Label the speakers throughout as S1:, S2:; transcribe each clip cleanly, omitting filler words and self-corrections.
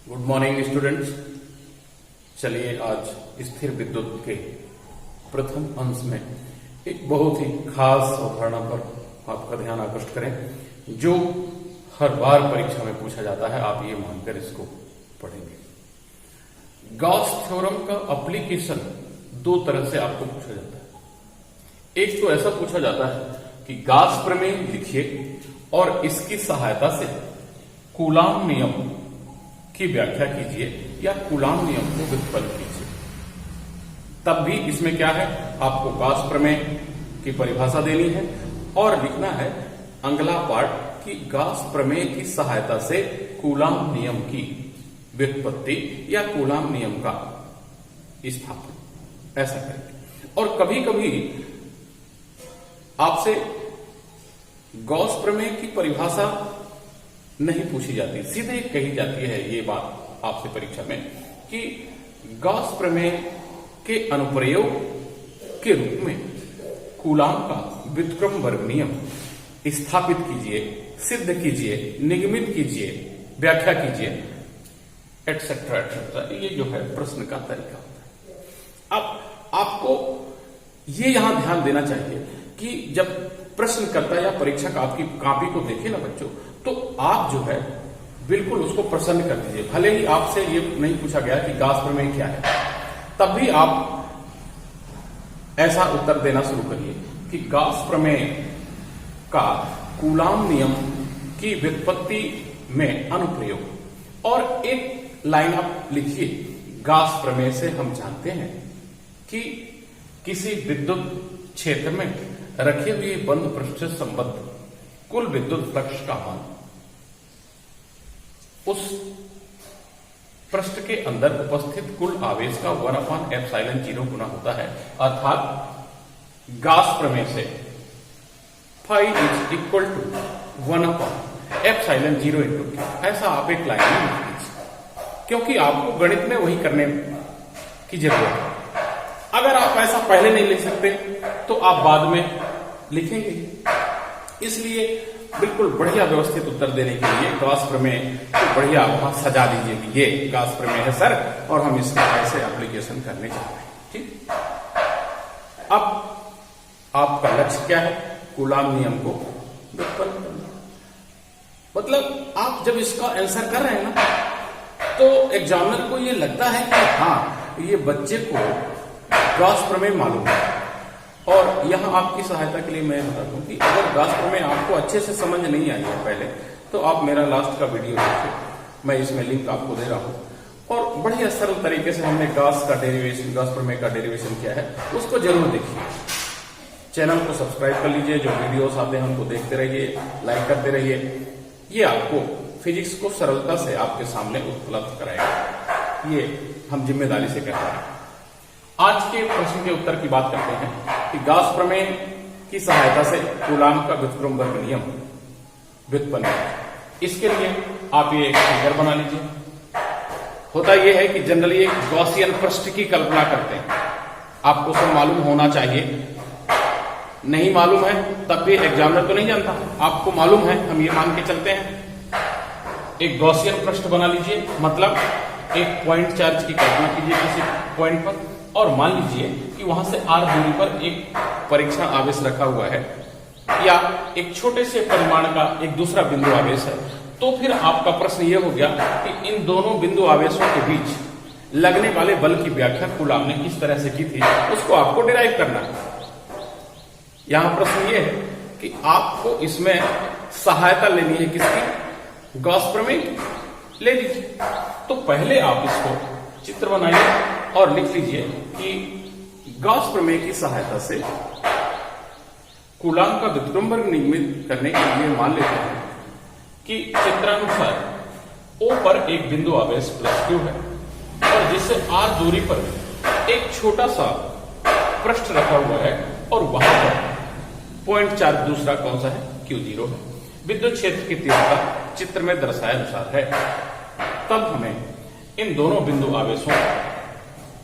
S1: Good morning students. चलिए आज स्थिर विद्युत के प्रथम अंश में एक बहुत ही खास अवधारणा पर आपका ध्यान आकृष्ट करें, जो हर बार परीक्षा में पूछा जाता है। आप ये मानकर इसको पढ़ेंगे। गॉस थ्योरम का एप्लीकेशन दो तरह से आपको पूछा जाता है। एक तो ऐसा पूछा जाता है कि गॉस प्रमेय लिखिए और इसकी सहायता से कूलाम नियम की व्याख्या कीजिए या कूलाम नियम को व्युत्पन्न कीजिए। तब भी इसमें क्या है, आपको गॉस प्रमेय की परिभाषा देनी है और लिखना है अगला पार्ट कि गॉस प्रमेय की सहायता से कूलाम नियम की व्युत्पत्ति या कूलाम नियम का स्थापन, ऐसा करेंगे। और कभी कभी आपसे गॉस प्रमेय की परिभाषा नहीं पूछी जाती, सीधे कही जाती है ये बात आपसे परीक्षा में कि गॉस प्रमेय के अनुप्रयोग के रूप में कूलाम का व्युत्क्रम वर्ग नियम स्थापित कीजिए, सिद्ध कीजिए, निगमित कीजिए, व्याख्या कीजिए, एटसेट्रा एटसेट्रा। ये जो है प्रश्न का तरीका होता है। अब आपको ये यहां ध्यान देना चाहिए कि जब प्रश्नकर्ता या परीक्षक आपकी कॉपी को देखे ना बच्चों, तो आप जो है बिल्कुल उसको प्रसन्न कर दीजिए। भले ही आपसे ये नहीं पूछा गया कि गॉस प्रमेय क्या है, तब भी आप ऐसा उत्तर देना शुरू करिए कि गॉस प्रमेय का कूलाम नियम की व्युत्पत्ति में अनुप्रयोग। और एक लाइन आप लिखिए, गॉस प्रमेय से हम जानते हैं कि किसी विद्युत क्षेत्र में रखे हुए बंद पृष्ठ से संबद्ध कुल विद्युत फ्लक्स का मान उस पृष्ठ के अंदर उपस्थित कुल आवेश का 1/ε0 गुना होता है। अर्थात गॉस प्रमेय से phi is equal to 1/ε0 into Q, ऐसा आप एक लाइन में लिख लीजिए, क्योंकि आपको गणित में वही करने की जरूरत है। अगर आप ऐसा पहले नहीं लिख सकते तो आप बाद में लिखेंगे। इसलिए बिल्कुल बढ़िया व्यवस्थित उत्तर देने के लिए गॉस प्रमेय को बढ़िया वहां सजा दीजिए कि ये गॉस प्रमेय है सर, और हम इसका ऐसे एप्लीकेशन करने जा रहे हैं। ठीक, अब आपका लक्ष्य क्या है? कूलाम नियम को व्युत्पन्न करना। मतलब आप जब इसका आंसर कर रहे हैं ना, तो एग्जामिनर को ये लगता है कि हाँ, ये बच्चे को गॉस प्रमेय मालूम है। और यहां आपकी सहायता के लिए मैं बता दूं कि अगर गॉस प्रमेय आपको अच्छे से समझ नहीं आई है पहले, तो आप मेरा लास्ट का वीडियो देखिए, मैं इसमें लिंक आपको दे रहा हूं। और बढ़िया सरल तरीके से हमने गॉस का डेरिवेशन, गॉस प्रमेय का डेरिवेशन किया है, उसको जरूर देखिए। चैनल को सब्सक्राइब कर लीजिए, जो वीडियोस आते हैं उनको देखते रहिए, लाइक करते रहिए। ये आपको फिजिक्स को सरलता से आपके सामने उपलब्ध कराएगा, ये हम जिम्मेदारी से कहते हैं। आज के प्रश्न के उत्तर की बात करते हैं कि गॉस प्रमेय की सहायता से कूलाम का व्युत्क्रम वर्ग नियम व्युत्पन्न करें। इसके लिए आप ये एक फिगर बना लीजिए। होता यह है कि जनरली एक गॉसियन पृष्ठ की कल्पना करते हैं, आपको सब मालूम होना चाहिए। नहीं मालूम है तब भी एग्जामिनर तो नहीं जानता, आपको मालूम है, हम ये मान के चलते हैं। एक गॉसियन पृष्ठ बना लीजिए, मतलब एक पॉइंट चार्ज की कल्पना कीजिए किसी पॉइंट पर, और मान लीजिए कि वहां से r दूरी पर एक परीक्षण आवेश रखा हुआ है या एक छोटे से परिमाण का एक दूसरा बिंदु आवेश है। तो फिर आपका प्रश्न यह हो गया कि इन दोनों बिंदु आवेशों के बीच लगने वाले बल की व्याख्या कूलाम ने किस तरह से की थी, उसको आपको डिराइव करना है। यहां प्रश्न यह है कि आपको इसमें सहायता लेनी है किसकी? गॉस प्रमेय ले लीजिए। तो पहले आप इसको चित्र बनाइए और लिख लीजिए कि गॉस प्रमेय की सहायता से कूलाम का व्युत्क्रम वर्ग निगमित करने के लिए मान लेते हैं कि चित्रानुसार O पर एक बिंदु आवेश +Q है और जिससे R दूरी पर एक छोटा सा पृष्ठ रखा हुआ है और वहां पर पॉइंट चार्ज दूसरा कौन सा है? Q0 है। विद्युत क्षेत्र की तीव्रता चित्र में दर्शाए अनुसार है। तब हमें इन दोनों बिंदु आवेशों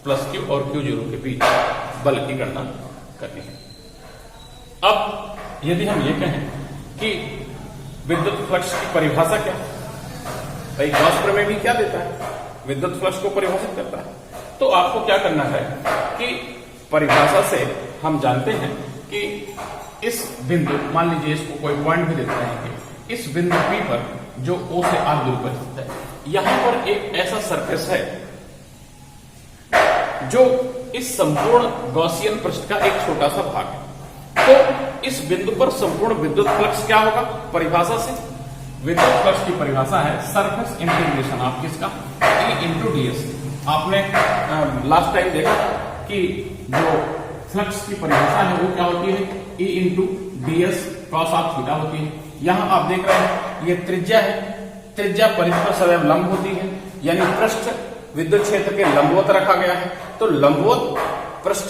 S1: +Q और Q0 के बीच बल की गणना करनी है। अब यदि हम ये कहें कि विद्युत फ्लक्स की परिभाषा क्या है। भाई गॉस प्रमेय भी क्या देता है, विद्युत फ्लक्स को परिभाषित करता है। तो आपको क्या करना है कि परिभाषा से हम जानते हैं कि इस बिंदु, मान लीजिए इसको कोई पॉइंट भी देते हैं कि इस बिंदु P पर जो O से R दूरी पर स्थित है, यहां पर एक ऐसा सरफेस है जो इस संपूर्ण गॉसियन पृष्ठ का एक छोटा सा भाग है। तो इस बिंदु पर संपूर्ण विद्युत फ्लक्स क्या होगा, परिभाषा से विद्युत फ्लक्स की परिभाषा है सरफेस इंटीग्रेशन ऑफ किसका, E इंटू ds। आपने लास्ट टाइम देखा कि जो फ्लक्स की परिभाषा है वो क्या होती है, E into ds cos of theta होती है। यहां आप देख रहे हैं ये त्रिज्या है, त्रिज्या परिधि पर सदैव लंब होती है, यानी पृष्ठ विद्युत क्षेत्र के लंबवत रखा गया है। तो लंबवत पृष्ठ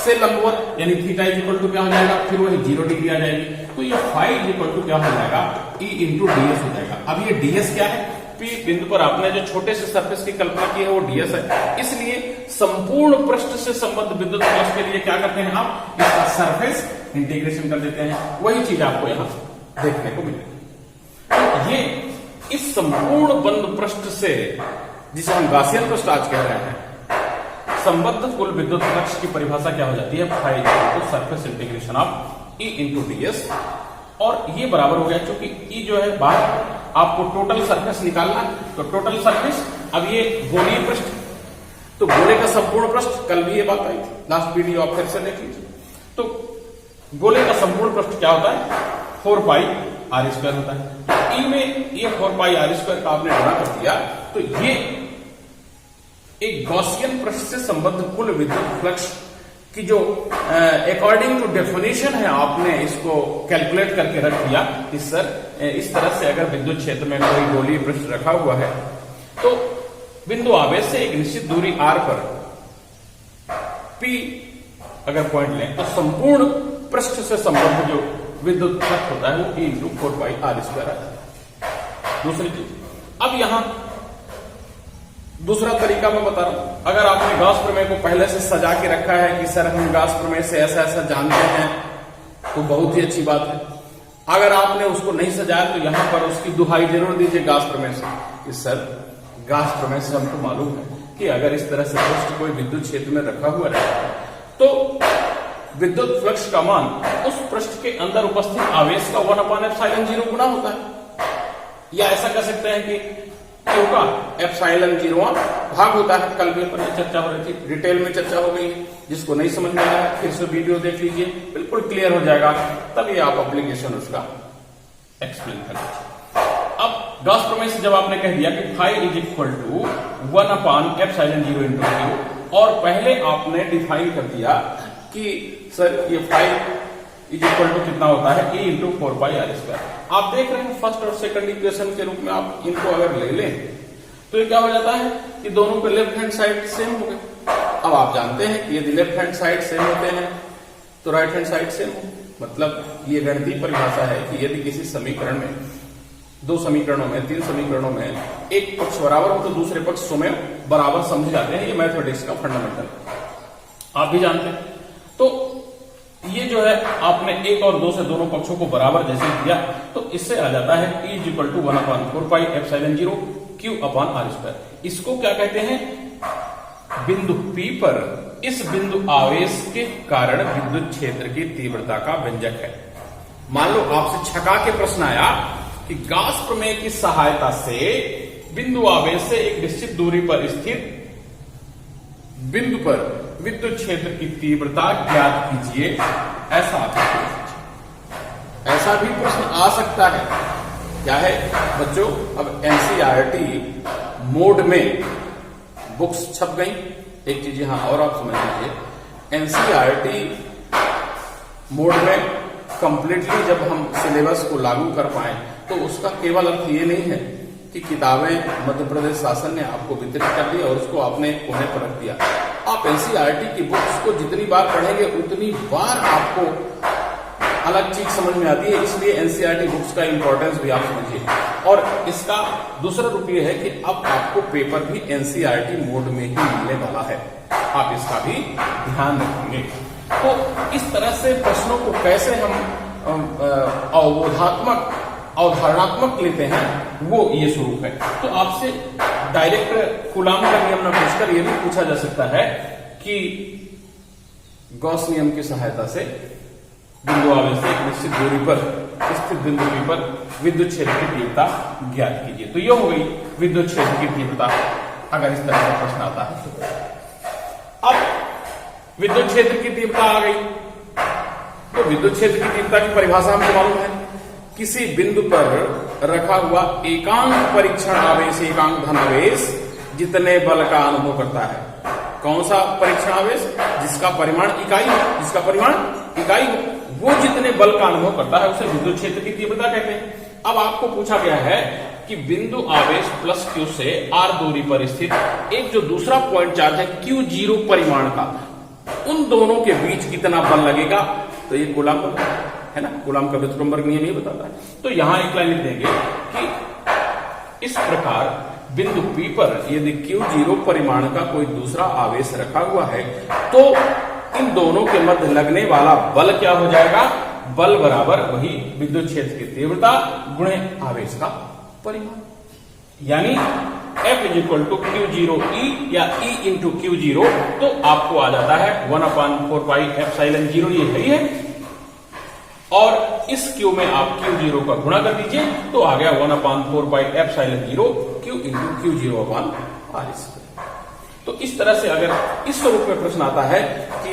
S1: से लंबवत यानी थीटा इज इक्वल टू क्या हो जाएगा, फिर वही 0 डिग्री आ जाएगी। तो ये फाई इज इक्वल टू क्या हो जाएगा, E इंटू ds हो जाएगा। अब ये ds क्या है, P बिंदु पर आपने जो छोटे से सरफेस की कल्पना की है वो ds है, इसलिए संपूर्ण पृष्ठ से संबद्ध विद्युत फ्लक्स के लिए क्या करते हैं आप, इसका सरफेस इंटीग्रेशन कर देते हैं। वही चीज आपको यहां देखने को मिलेगी। तो ये इस संपूर्ण बंद पृष्ठ से, जिसे हम गॉसियन पृष्ठ आज कह रहे हैं, संबद्ध कुल विद्युत फ्लक्स की परिभाषा क्या हो जाती है, phi equal surface integration of E into ds। और ये बराबर हो गया, क्योंकि E जो है बाहर आपको टोटल सरफेस निकालना, तो टोटल सरफेस, अब ये गोलीय पृष्ठ, तो गोले का संपूर्ण पृष्ठ, कल भी ये बात आई थी, लास्ट वीडियो आप फिर से देख लीजिए। तो गोले का संपूर्ण पृष्ठ क्या होता है, 4 पाई r स्क्वायर होता है। E में ये 4 पाई r स्क्वायर का आपने गुणा कर दिया, तो ये एक गॉसियन पृष्ठ से संबद्ध कुल विद्युत फ्लक्स की जो अकॉर्डिंग टू डेफिनेशन है, आपने इसको कैलकुलेट करके रख दिया कि सर इस तरह से अगर विद्युत क्षेत्र में कोई गोलीय पृष्ठ रखा हुआ है, तो बिंदु आवेश से एक निश्चित दूरी r पर P अगर पॉइंट लें, तो संपूर्ण पृष्ठ से संबद्ध जो विद्युत फ्लक्स होता है वो E इंटू 4 पाई r स्क्वायर आता है। दूसरी चीज, अब यहां दूसरा तरीका मैं बता रहा हूं। अगर आपने गॉस प्रमेय को पहले से सजा के रखा है कि सर हम गॉस प्रमेय से ऐसा ऐसा जानते हैं, तो बहुत ही अच्छी बात है। अगर आपने उसको नहीं सजाया तो यहां पर उसकी दुहाई जरूर दीजिए गॉस प्रमेय से कि सर गॉस प्रमेय से हमको मालूम है कि अगर इस तरह से पृष्ठ कोई विद्युत क्षेत्र में रखा हुआ रहता है तो विद्युत फ्लक्स का मान उस पृष्ठ के अंदर उपस्थित आवेश का 1/ε0 गुना होता है। या ऐसा कह सकते हैं कि Q का ε0 भाग होता है। कल भी अपन चर्चा हो रही थी, डिटेल में चर्चा हो गई है। जिसको नहीं समझ में आया फिर से वीडियो देख लीजिए, बिल्कुल क्लियर हो जाएगा, तभी आप एप्लीकेशन उसका एक्सप्लेन कर लीजिए। अब गॉस प्रमेय से जब आपने कह दिया कि phi is equal to 1/ε0 into Q, और पहले आपने डिफाइन कर दिया कि सर ये फाई इज इक्वल टू कितना होता है, E इंटू 4 पाई r स्क्वायर। आप देख रहे हैं फर्स्ट और सेकंड इक्वेशन के रूप में आप इनको अगर ले लें तो ये क्या हो जाता है कि दोनों के लेफ्ट हैंड साइड सेम हो गए। अब आप जानते हैं कि यदि लेफ्ट हैंड साइड सेम होते हैं तो राइट हैंड साइड सेम हो, मतलब ये गणितीय परिभाषा है कि यदि किसी समीकरण में, 2 समीकरणों में, 3 समीकरणों में एक पक्ष बराबर हो तो दूसरे पक्ष स्वयं बराबर समझे जाते हैं। ये मैथमेटिक्स का फंडामेंटल आप भी जानते हैं। तो ये जो है आपने 1 और 2 से दोनों पक्षों को बराबर जैसे किया तो इससे आ जाता है E is equal to 1/4 pi ε0 Q upon r square. इसको क्या कहते हैं, बिंदु P पर इस बिंदु आवेश के कारण विद्युत क्षेत्र की तीव्रता का व्यंजक है। मान लो आपसे छका के प्रश्न आया कि गॉस प्रमेय की सहायता से बिंदु आवेश से एक निश्चित दूरी पर स्थित बिंदु पर विद्युत क्षेत्र की तीव्रता ज्ञात कीजिए, ऐसा भी प्रश्न आ सकता है। क्या है बच्चों, अब एनसीईआरटी मोड में बुक्स छप गई। एक चीज यहां और आप समझ लीजिए, एनसीईआरटी मोड में कंप्लीटली जब हम सिलेबस को लागू कर पाए तो उसका केवल अर्थ ये नहीं है कि किताबें मध्य प्रदेश शासन ने आपको वितरित कर दी और उसको आपने कोने पर रख दिया। आप एनसीईआरटी की बुक्स को जितनी बार पढ़ेंगे उतनी बार आपको अलग चीज समझ में आती है। इसलिए एनसीईआरटी बुक्स का इंपॉर्टेंस भी आप समझिए। और इसका दूसरा रूप यह है कि अब आपको पेपर भी एनसीईआरटी मोड में ही मिलने वाला है, आप इसका भी ध्यान रखेंगे। तो इस तरह से प्रश्नों को कैसे हम अवबोधात्मक अवधारणात्मक लेते हैं वो ये स्वरूप है। तो आपसे डायरेक्ट कूलाम का नियम न पूछकर ये भी पूछा जा सकता है कि गॉस नियम की सहायता से बिंदु आवेश से एक निश्चित दूरी पर स्थित बिंदु P पर विद्युत क्षेत्र की तीव्रता ज्ञात कीजिए। तो ये हो गई विद्युत क्षेत्र की तीव्रता, अगर इस तरह का प्रश्न आता है तो। अब विद्युत क्षेत्र की तीव्रता आ गई, तो विद्युत क्षेत्र की तीव्रता की परिभाषा हमको मालूम है, किसी बिंदु पर रखा हुआ एकांक परीक्षण आवेश, एकांक धन आवेश जितने बल का अनुभव करता है। कौन सा परीक्षण आवेश? जिसका परिमाण इकाई हो, जिसका परिमाण इकाई हो, वो जितने बल का अनुभव करता है उसे विद्युत क्षेत्र की तीव्रता कहते हैं। अब आपको पूछा गया है कि बिंदु आवेश प्लस Q से R दूरी पर स्थित एक जो दूसरा पॉइंट चार्ज है Q0 परिमाण का, उन दोनों के बीच कितना बल लगेगा। तो ये कूलाम है ना, कूलाम का व्युत्क्रमवर्ग नियम ये बताता है। तो यहां एक लाइन लिख देंगे कि इस प्रकार बिंदु P पर यदि Q0 परिमाण का कोई दूसरा आवेश रखा हुआ है तो इन दोनों के मध्य लगने वाला बल क्या हो जाएगा? बल बराबर वही विद्युत क्षेत्र की तीव्रता गुणे आवेश का परिमाण, यानी F is equal to Q0E या E इंटू Q0। तो आपको आ जाता है 1/4πε0, ये है ही है। और इस Q में आप Q0 का गुणा कर दीजिए तो आ गया 1/4πε0 Q इंटू Q0/R²। तो इस तरह से अगर इस स्वरूप में प्रश्न आता है कि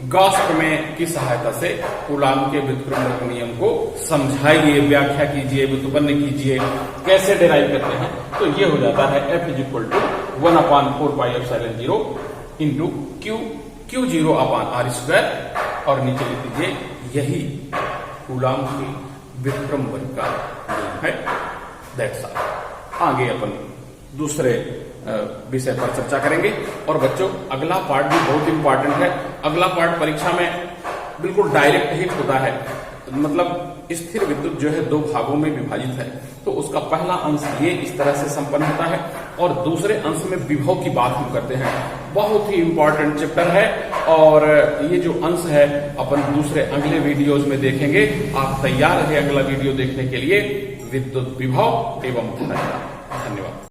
S1: गॉस प्रमेय की सहायता से कूलाम के व्युत्क्रमवर्ग नियम को समझाइए, व्याख्या कीजिए, व्युत्पन्न कीजिए, कैसे डिराइव करते हैं, तो ये हो जाता है F is equal to 1/4πε0 into Q0/R²। और नीचे लिख दीजिए यही कूलाम के व्युत्क्रमवर्ग का नियम है। That's all. आगे अपन दूसरे विषय पर चर्चा करेंगे। और बच्चों, अगला पार्ट भी बहुत इंपॉर्टेंट है। अगला पार्ट परीक्षा में बिल्कुल डायरेक्ट हिट होता है, मतलब स्थिर विद्युत जो है दो भागों में विभाजित है। तो उसका पहला अंश ये इस तरह से संपन्न होता है और दूसरे अंश में विभव की बात हम करते हैं। बहुत ही इंपॉर्टेंट चैप्टर है और ये जो अंश है अपन दूसरे अगले वीडियोज में देखेंगे। आप तैयार है अगला वीडियो देखने के लिए, विद्युत विभव एवं धारा। धन्यवाद।